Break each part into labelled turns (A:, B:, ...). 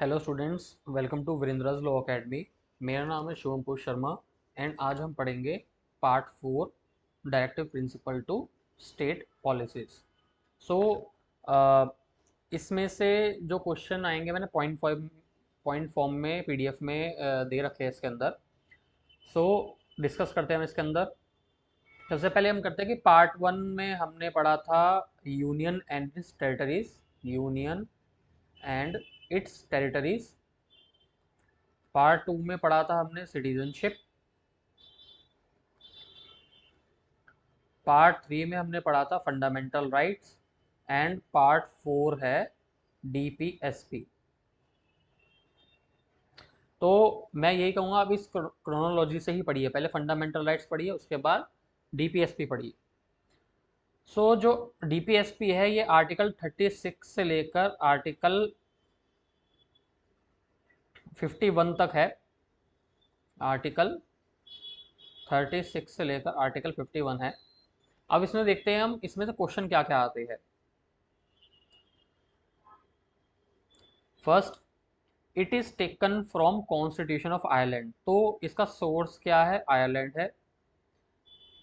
A: Hello students, welcome to Virendra's law academy. मेरा नाम है शिवमपुर शर्मा एंड आज हम पढ़ेंगे part 4 directive principle to state policies. So इसमें से जो क्वेश्चन आएंगे मैंने पॉइंट फॉर्म में पीडीएफ में दे रखे हैं इसके अंदर। सो डिस्कस करते हैं हम इसके अंदर। सबसे पहले हम करते हैं कि पार्ट 1 में हमने पढ़ा था union and it's territories. Union and it's territories. Part 2 में पढ़ा था हमने सिटीजनशिप। पार्ट 3 में हमने पढ़ा था फंडामेंटल राइट्स। एंड पार्ट 4 है डीपीएसपी। तो मैं यही कहूँगा, अब इस क्रोनोलॉजी से ही पढ़िए। पहले फंडामेंटल राइट्स पढ़िए, उसके बाद डीपीएसपी पढ़िए। सो जो डीपीएसपी है ये आर्टिकल 36 से लेकर आर्टिकल 51 तक है। आर्टिकल 36 से लेकर आर्टिकल 51 है। अब इसमें देखते हैं हम इसमें से क्वेश्चन क्या क्या आते हैं। First, it is taken from constitution of Ireland. तो इसका सोर्स क्या है? आयरलैंड है।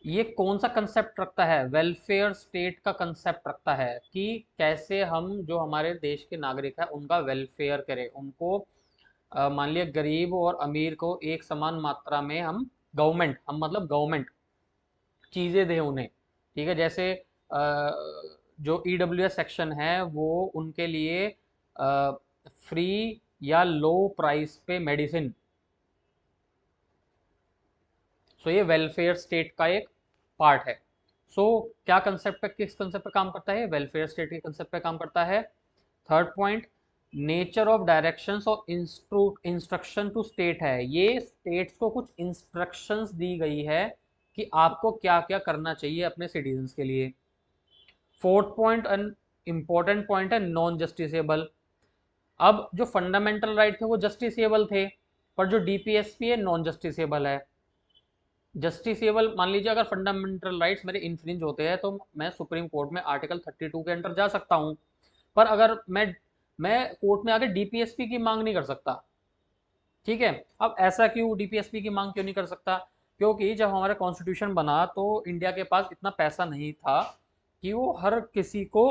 A: ये कौन सा कंसेप्ट रखता है? वेलफेयर स्टेट का कंसेप्ट रखता है कि कैसे हम जो हमारे देश के नागरिक हैं उनका वेलफेयर करें, उनको मान लिया गरीब और अमीर को एक समान मात्रा में हम हम मतलब गवर्नमेंट चीज़ें दें उन्हें। ठीक है, जैसे जो ईडब्ल्यूएस सेक्शन है वो उनके लिए फ्री या लो प्राइस पे मेडिसिन। सो ये वेलफेयर स्टेट का एक पार्ट है। सो क्या कंसेप्ट पे, किस कंसेप्ट पे काम करता है? वेलफेयर स्टेट के कंसेप्ट पे काम करता है। Third point, nature of directions और इंस्ट्रक्शन टू स्टेट है। ये स्टेट्स को कुछ इंस्ट्रक्शंस दी गई है कि आपको क्या क्या करना चाहिए अपने सिटीजन्स के लिए। फोर्थ पॉइंट, इंपॉर्टेंट पॉइंट है, नॉन जस्टिसेबल। अब जो फंडामेंटल राइट थे वो जस्टिसेबल थे, पर जो डीपीएसपी है नॉन जस्टिसेबल है। जस्टिसेबल, मान लीजिए अगर फंडामेंटल राइट्स मेरे इन्फ्रिंज होते हैं तो मैं सुप्रीम कोर्ट में आर्टिकल 32 के अंडर जा सकता हूं। पर अगर मैं कोर्ट में आके डीपीएसपी की मांग नहीं कर सकता। ठीक है, अब ऐसा क्यों? डीपीएसपी की मांग क्यों नहीं कर सकता? क्योंकि जब हमारा कॉन्स्टिट्यूशन बना तो इंडिया के पास इतना पैसा नहीं था कि वो हर किसी को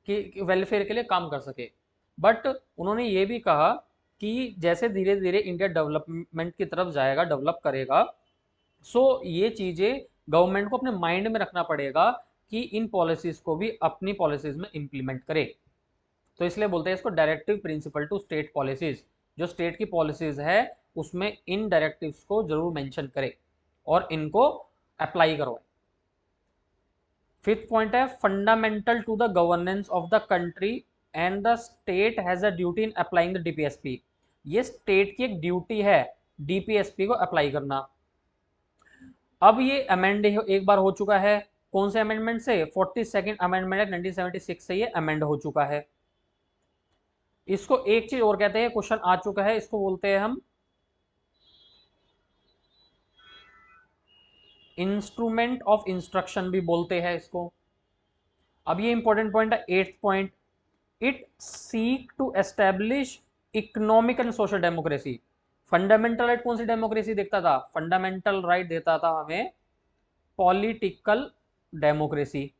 A: वेलफेयर के लिए काम कर सके। बट उन्होंने ये भी कहा कि जैसे धीरे धीरे इंडिया डेवलपमेंट की तरफ जाएगा, डेवलप करेगा, सो ये चीज़ें गवर्नमेंट को अपने माइंड में रखना पड़ेगा कि इन पॉलिसीज़ को भी अपनी पॉलिसीज़ में इम्प्लीमेंट करे। तो इसलिए बोलते हैं इसको directive principle to state policies. जो स्टेट की पॉलिसीज़ है उसमें इन डायरेक्टिव्स को जरूर मेंशन करे और इनको अप्लाई करवाए। फिफ्थ पॉइंट है, fundamental to the governance of the country and the state has a duty in applying the DPSP. ये स्टेट की एक ड्यूटी है डीपीएसपी को अप्लाई करना। अब ये अमेंड एक बार हो चुका है। कौन से अमेंडमेंट से? 42nd अमेंडमेंट एक्ट 1976 से ये अमेंड हो चुका है। इसको एक चीज और कहते हैं, क्वेश्चन आ चुका है, इसको बोलते हैं हम इंस्ट्रूमेंट ऑफ इंस्ट्रक्शन भी बोलते हैं इसको। अब ये इंपॉर्टेंट पॉइंट है, eighth point, it seek to establish economic and social democracy. Fundamental right कौन सी डेमोक्रेसी देखता था? फंडामेंटल राइट देता था हमें पॉलिटिकल डेमोक्रेसी।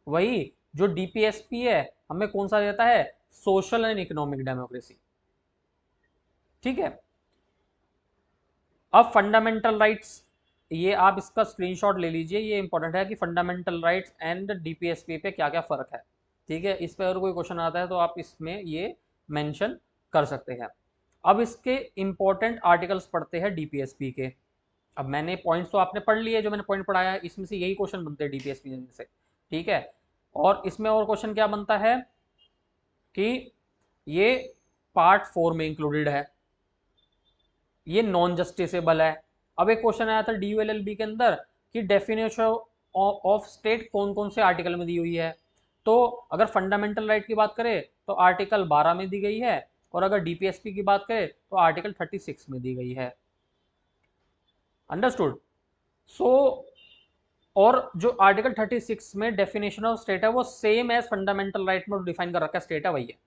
A: वही जो डीपीएसपी है हमें कौन सा देता है? Social and economic democracy. ठीक है, अब फंडामेंटल राइट्स, ये आप इसका स्क्रीनशॉट ले लीजिए, ये इंपॉर्टेंट है कि फंडामेंटल राइट्स एंड डीपीएसपी पे क्या क्या फर्क है। ठीक है, इस पर अगर कोई क्वेश्चन आता है तो आप इसमें ये मेंशन कर सकते हैं। अब इसके इंपॉर्टेंट आर्टिकल्स पढ़ते हैं डीपीएसपी के। अब मैंने पॉइंट्स तो आपने पढ़ लिए, जो मैंने पॉइंट पढ़ाया है इसमें से यही क्वेश्चन बनते हैं डीपीएसपी से। ठीक है, और इसमें और क्वेश्चन क्या बनता है कि ये पार्ट 4 में इंक्लूडेड है, ये नॉन जस्टिसेबल है। अब एक क्वेश्चन आया था डीयूएलएलबी के अंदर कि डेफिनेशन ऑफ स्टेट कौन कौन से आर्टिकल में दी हुई है। तो अगर फंडामेंटल राइट की बात करें तो आर्टिकल 12 में दी गई है, और अगर डीपीएसपी की बात करें तो आर्टिकल 36 में दी गई है। अंडरस्टूड? सो और जो आर्टिकल 36 में डेफिनेशन ऑफ स्टेट है वो सेम एज फंडामेंटल राइट में डिफाइन कर रखा है, स्टेट है वही है।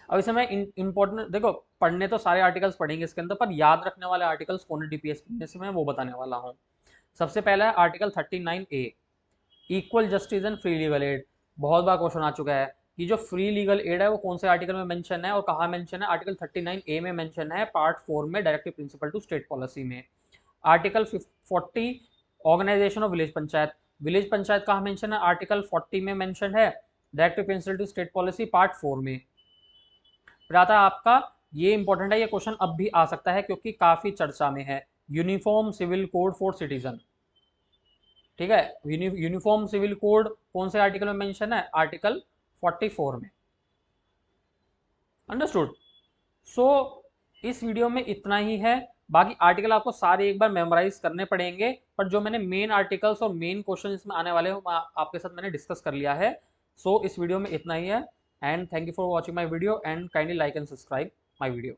A: अब इसे मैं इंपॉर्टेंट, देखो पढ़ने तो सारे आर्टिकल्स पढ़ेंगे इसके अंदर, पर याद रखने वाले आर्टिकल्स कौन है डीपीएसपी में से, मैं वो बताने वाला हूँ। सबसे पहला है article 39A, equal justice and free legal aid. बहुत बार क्वेश्चन आ चुका है कि जो फ्री लीगल एड है वो कौन से आर्टिकल में मेंशन है और कहाँ मेंशन है। आर्टिकल 39A में मेंशन है, पार्ट 4 में, directive principle to state policy में। Article 40, organization of village panchayat. Village panchayat कहाँ मेंशन है, आर्टिकल 40 में मेंशन है, directive principle to state policy part 4 में। फिर आता है आपका, ये इंपॉर्टेंट है, ये क्वेश्चन अब भी आ सकता है क्योंकि काफी चर्चा में है, uniform civil code for citizen. ठीक है, यूनिफॉर्म सिविल कोड कौन से आर्टिकल में मेंशन है, आर्टिकल 44 में। अंडरस्टूड। सो इस वीडियो में इतना ही है, बाकी आर्टिकल आपको सारे एक बार मेमोराइज करने पड़ेंगे, पर जो मैंने मेन आर्टिकल्स और मेन क्वेश्चन इसमें आने वाले हैं आपके साथ मैंने डिस्कस कर लिया है। सो इस वीडियो में इतना ही है, and thank you for watching my video, and kindly like and subscribe my video.